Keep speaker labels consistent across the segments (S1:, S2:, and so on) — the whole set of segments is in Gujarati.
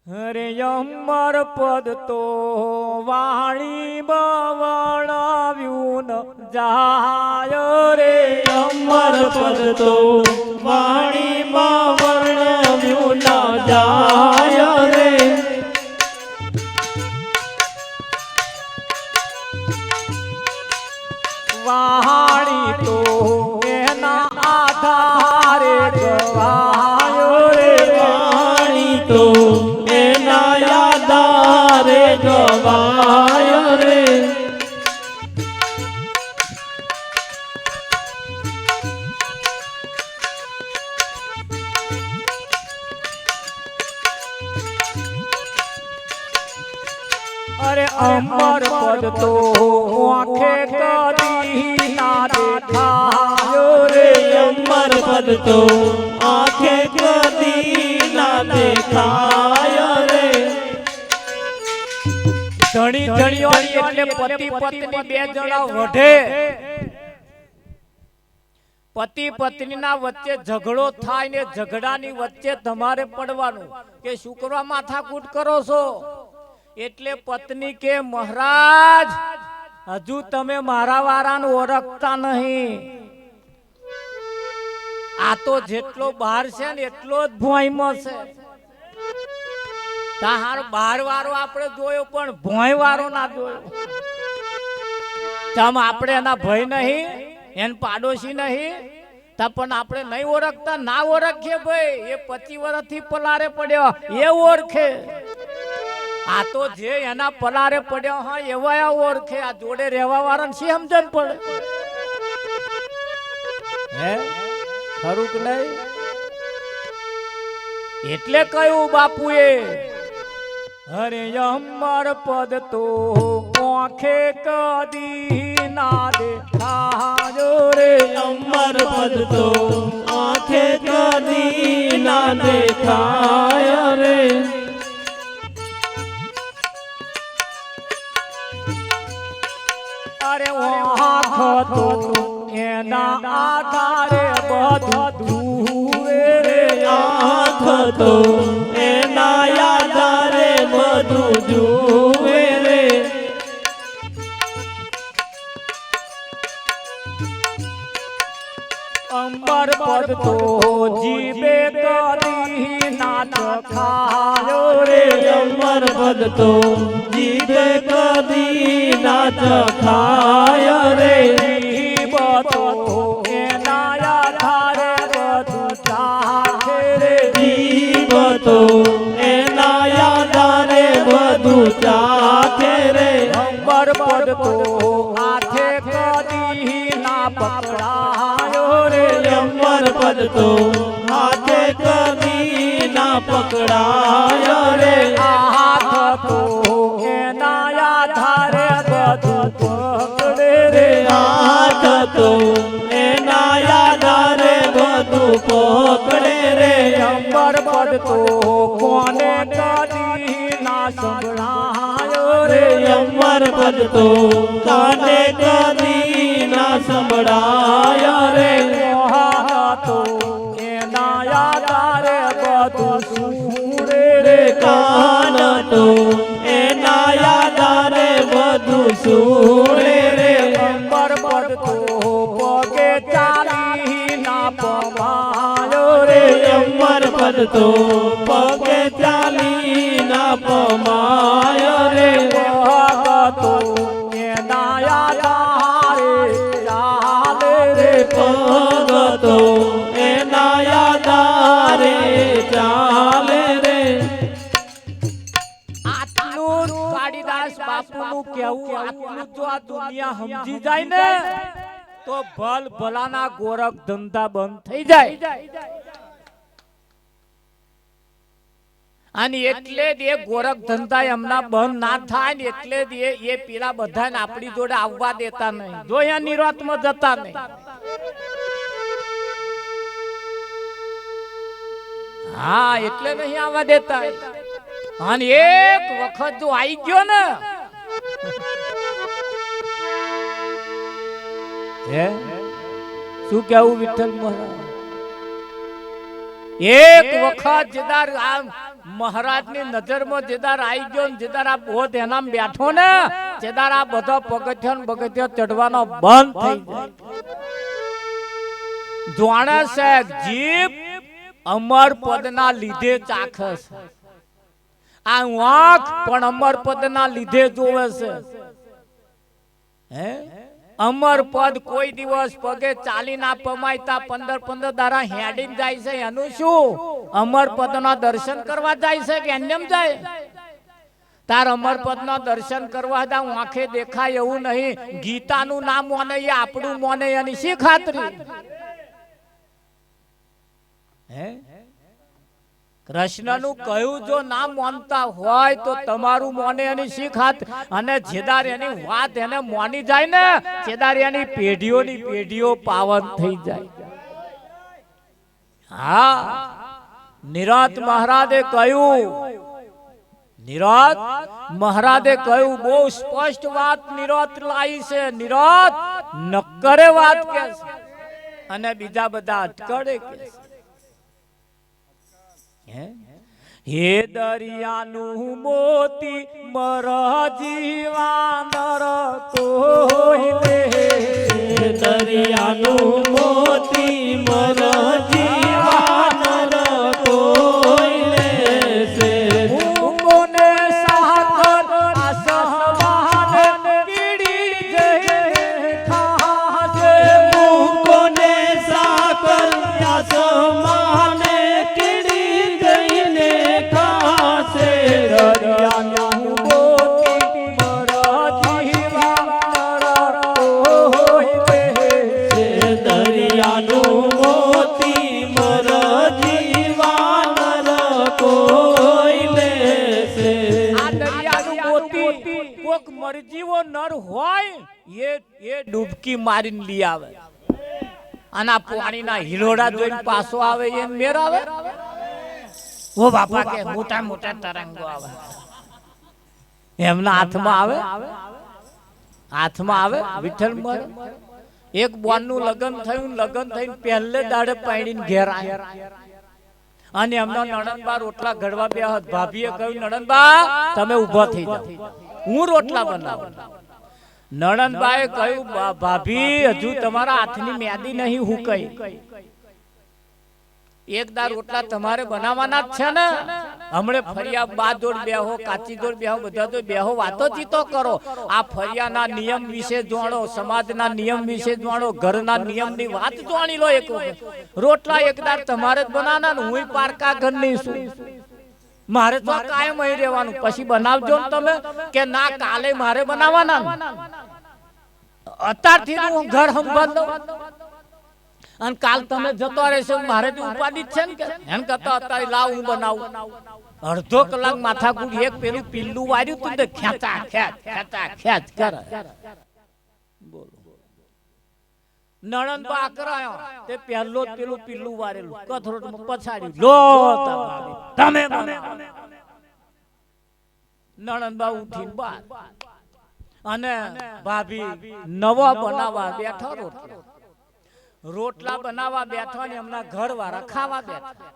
S1: અરે અમર પદ તો વાણી બવણાવ્યું ન જાય રે
S2: અમર પદ તો વાણીમાં વર્ણવ્યું ના જાય રે
S1: વાણી તો એના આધારે ગવાયો રે
S2: વાણી તો એના આધારે ગવાય રે
S1: અરે અમર પદ તો આંખે કદી ના દેખાયો રે
S2: અમર પદ તો આંખે કદી ના દેખાય રે
S1: ધણી ધણીઓની એટલે પતિ પત્ની બે જણા વઢે પતિ પત્નીના વચ્ચે ઝઘડો થાય ને ઝઘડાની વચ્ચે તમારે પડવાનું કે શું કરવા માથાકૂટ કરો છો એટલે પત્ની કે મહારાજ હજુ તમે મારા વારાને ઓળખતા નહીં આ તો જેટલો બહાર છે ને એટલો જ ભોંયમાં છે તાહાર બહાર વાળો આપણે જોયો પણ ભોંય વાળો ના જોયો તમ આપણે એના ભય નહીં એન પાડોશી નહીં તા પણ આપણે નહીં ઓળખતા ના ઓળખીએ ભાઈ એ 25 વર્ષથી પલારે પડ્યો એ ઓળખે આ તો જે એના પલારે પડ્યો હોય એવા ઓળખે આ જોડે રહેવા વાળાને શી સમજણ પડે હે ખરું કે નહીં એટલે કહ્યું બાપુએ અરે અમર પદ તો આંખે કદી ના દેખાયો રે
S2: અમર પદ તો આંખે કદી ના દેખાય રે
S1: અરે આંખ તો એના આધારે બધું રે
S2: આંખ તો એના આધારે બધું જુએ રે
S1: અંબર પદ તો જીવે કદી ના ખાયો રે
S2: અમર પદ તો જીવે કદી ના ખાય રે
S1: જીવ તો એના આધારે બધું ચાખે રે
S2: જીવ તો એના આધારે બધું ચાખે રે
S1: અંબર પદ તો હાથે કદી ના પકડાયો રે
S2: અમર પદ તો હાથે કદી ના પકડાય રે
S1: હાથ તો એના આધારે બધું પકડે રે
S2: હાથ તો એના આધારે બધું પકડે રે
S1: અંબર પદ તો કોને કદી ના સંભળાયો રે
S2: અમર પદ તો કાને કદી ના સંભળાય રે
S1: તો એના આધારે બધું સુરે
S2: રે કાન તો એના આધારે બધું સુરે રે
S1: અંબર પદ તો પગે ચાલી ના પમાયો રે
S2: અમર પદ તો પગે ચાલી ના પમાય રે
S1: ભગતો એના આધારે ચાલે રે
S2: ભગતો એના આધારે ચાલે રે
S1: આટલું કાળીદાસ બાપુનું કહેવું આટલું જો આ દુનિયા સમજી જાય ને તો ભલ ભલાના ગોરખ ધંધા બંધ થઈ જાય અને એટલે જ એ ગોરખ ધંધા એમના બંધ ના થાય ને એટલે જ એ પેલા બધાને આપણી જોડે આવવા દેતા નહીં જો અહીંયા નિરાતમાં જતા નહીં હા એટલે નહીં આવવા દેતા અને એક વખત જો આવી ગયો ને હે શું કેવું વિઠ્ઠલ મહારાજ એક વખત જેદાર આ મહારાજની નજરમાં જેદાર આવી ગયો ને જેદાર આ પોત એનામ બેઠો ને જેદાર આ બધા પગથિયા ચડવાનો બંધ થઈ જાય. જોણે છે જીભ અમર પદના લીધે ચાખસ, આ આંખ પણ અમર પદના લીધે જોવે છે. હે અમર પદ કોઈ દિવસ પગે ચાલી ના પમાયતા 15 દારા હેડીને જાય છે. એનું શું? અમર પદ ના દર્શન કરવા જાય છે કે એમ જાય? તાર અમર પદ ના દર્શન કરવા જા આંખે દેખાય એવું નહીં. ગીતાનું નામ મોને એ આપણું મોને એની શી ખાતરી? હે કૃષ્ણનું કહ્યું જો ના માનતા હોય તો તમારું મોને એની શી ખાત? અને જેદાર એની વાત એને મોની જાય ને જેદાર એની પેઢીઓની પેઢીઓ પાવન થઈ જાય. હા, નિરાત મહારાજે કહ્યું, નિરાત મહારાજે કહ્યું, બહુ સ્પષ્ટ વાત નિરાત લાવી છે. નિરાત નક્કરે વાત કે છે અને બીજા બધા અટકળે કે છે. હે દરિયાનું મોતી મર જીવાનર કોઈ લે,
S2: દરિયાનું મોતી મર જીવાનર કોઈ લેશે.
S1: કોને સાકર આસમાન પીડી જઈ થાશે,
S2: કોને સાકર આસમાન
S1: દરિયાનું મોતી મર જીવાનર કોઈ લેશે.
S2: દરિયાનું મોતી મર જીવાનર કોઈ લેશે.
S1: આ દરિયાનું મોતી કોક મરજીવો નર હોય એ ડૂબકી મારીને લઈ આવે અને આ પાણીના હિલોડા જોઈને પાછો આવે એ મેર આવે. ઓ બાપા કે મોટા મોટા તરંગો આવે એમના હાથમાં આવે વિઠ્ઠલ મર. એક બોનનું લગ્ન થયું, લગ્ન થઈને પહેલે દાડે પાણીને ઘેર આવ્યા અને એમના નણંદબા રોટલા ઘડવા બેહત. ભાભીએ કહ્યું, નણંદબા તમે ઊભા થઈ જાઓ, હું રોટલા બનાવું. નણંદબાએ કહ્યું, ભાભી હજુ તમારા હાથની મેદી નહીં હુકાઈ, એક દાર રોટલા તમારે બનાવવાના જ છે ને. હમણે ફરિયા બા જોડ બેહો, કાચી જોડ બેહો, બધા તો બેહો, વાતો ચીતો કરો. આ ફરિયાના નિયમ વિશે જાણો, સમાજના નિયમ વિશે જાણો, ઘરના નિયમની વાત જાણી લો. એક વખત રોટલા એકદાર તમારે જ બનાવવાના ને હું પારકા ઘરની છું, મારે તો કાયમ અહીં રહેવાનું. પછી બનાવજો ને તમે કે ના કાલે મારે બનાવવાના. અત્યારથી હું ઘર સંભાળ દઉં અને કાલ તમે જતો રહેશો, મારે તો ઉપાધિ જ છે ને. કે એમ કરતા અત્યારે લાવ હું બનાવું. અડધો કલાક માથાકૂટ એક પેલું પિલ્લું વાર્યું તું ખેંચા ખેંચ કરે. બોલો નણંદ બા કરાયો તે પહેલો જ પેલું પિલ્લું વારેલું કથરોટમાં પછાડ્યું. લો તમે નણંદ બા ઉઠીને બહાર અને ભાભી નવા બનાવવા બેઠા રોટલા બનાવવા બેઠા ને એમના ઘર વાળા ખાવા બેઠા.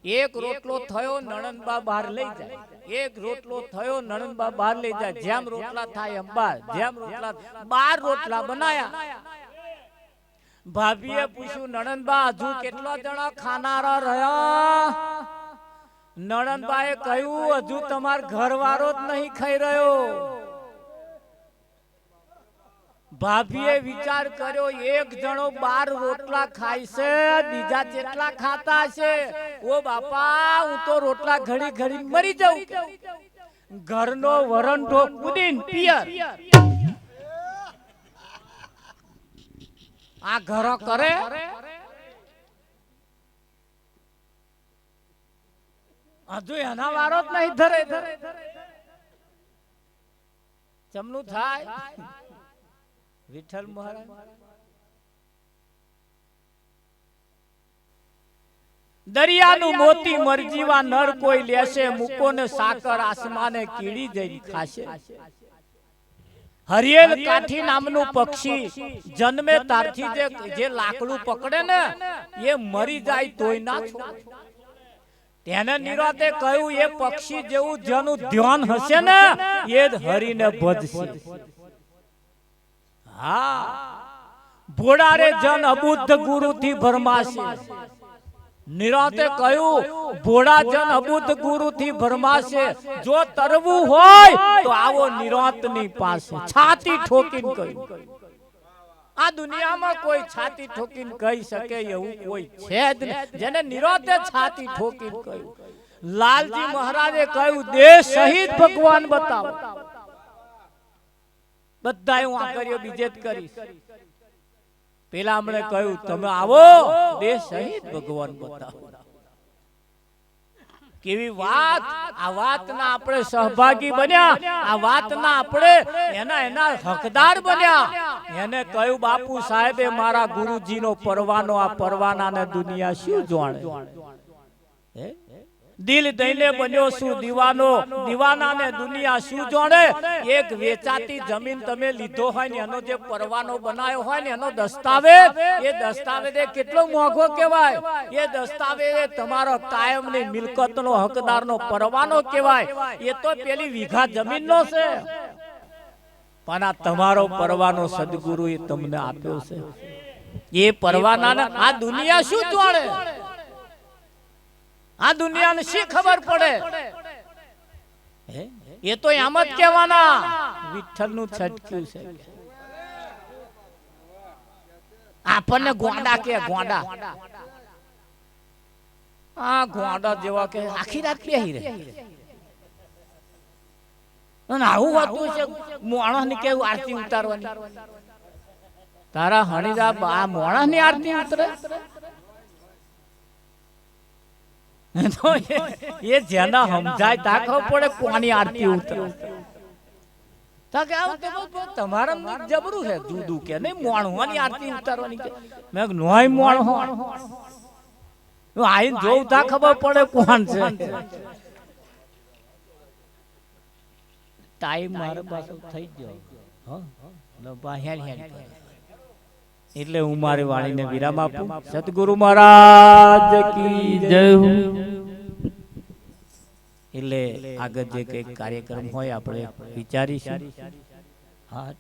S1: એક રોટલો થયો નણંદબા બહાર લઈ જાય, એક રોટલો થયો નણંદબા બહાર લઈ જાય. જેમ રોટલા થાય એમ બાર, જેમ રોટલા 12 રોટલા બનાયા. ભાભીએ પૂછ્યું, નણંદબા હજુ કેટલા જણા ખાનારા રહ્યા? નણંદબાએ કહ્યું, હજુ તમાર ઘરવાળો જ નહીં ખાઈ રહ્યો. ભાભીએ વિચાર કર્યો, એક જણો 12 રોટલા ખાય છે, બીજા જેટલા ખાતા છે. ઓ બાપા, હું તો રોટલા ઘડી ઘડી મરી જાઉં. ઘરનો વરંડો કુદીન પિયર આ ઘરો કરે. હજુ એના વારો જ નહીં ધરે. જમનું થાય વિઠ્ઠલ મહારાજ. દરિયાનું મોતી મરજીવા નર કોઈ લેશે, મૂકો ને સાકર આસમાને કીડી જઈ ખાશે. હરિયેલ કાઠી નામનું પક્ષી જન્મે તારથી જે લાકડું પકડે ને એ મરી જાય તોય ના છોડે. તેને નિરાતે કહ્યું એ પક્ષી જેવું જેનું ધ્યાન હશે ને એ જ હરીને ભજશે. હા, ભોળારે જન અબુદ્ધ ગુરુથી ભરમાશે. નિરાતે કહ્યું ભોળા જન અબુદ્ધ ગુરુથી ભરમાશે. જો તરવું હોય તો આવો નિરાતની પાસે. છાતી ઠોકીને કહ્યું. આ દુનિયામાં કોઈ છાતી ઠોકીને કહી શકે એવું કોઈ છે જ નહીં જેને નિરાતે છાતી ઠોકીને કહ્યું. લાલજી મહારાજે કહ્યું દેશ સહિત ભગવાન બતાવો. બધા હું આ કર્યો બીજે જ કરીશ. પેલા હમણે કહ્યું તમે આવો દેશ સહિત ભગવાન બતાવો. કેવી વાત! આ વાતના આપણે સહભાગી બન્યા, આ વાતના આપણે એના હકદાર બન્યા. એને કહ્યું બાપુ સાહેબે મારા ગુરુજીનો પરવાનો, આ પરવાનાને દુનિયા શું જાણે? દિલ દઈને બન્યો શું દીવાનો, દીવાનાને દુનિયા શું જાણે? એક વેચાતી જમીન તમે લીધો હોય ને એનો જે પરવાનો બનાવ્યો હોય ને એનો દસ્તાવેજ, એ દસ્તાવેજ કેટલો મોંઘો કહેવાય. એ દસ્તાવેજ તમારો કાયમની મિલકતનો હકદારનો પરવાનો કહેવાય. એ તો પેલી વીઘા જમીનનો છે, પણ આ તમારો પરવાનો સદગુરુએ તમને આપ્યો છે. એ પરવાનાને આ દુનિયા શું જાણે? આ દુનિયાને શી ખબર પડે? એ તો એમ જ કહેવાના વિઠ્ઠલનું છટક્યું છે. આપણને ગોંડા કે ગોંડા, આ ગોંડા જેવા કે આખી રાત બેહી રહે. આવું વાતું છે મોણસ ની કેવું આરતી ઉતારવાની? તારા હણીદા આ મોણસ ની આરતી ઉતરે? એ જેના સમજાય તા ખબર પડે કોની આરતી ઉતરે. તમારા જબરું છે જુદું કે નહીં મોણવાની આરતી ઉતારવાની કે મેં નોય મોણો આઈને જોઉં તા ખબર પડે કોણ છે. ટાઈમ મારે પાછો થઈ ગયો એટલે હું મારી વાણીને વિરામ આપું. સતગુરુ મહારાજ કી જય. એટલે આગળ જે કઈક કાર્યક્રમ હોય આપણે વિચારીશું. હા.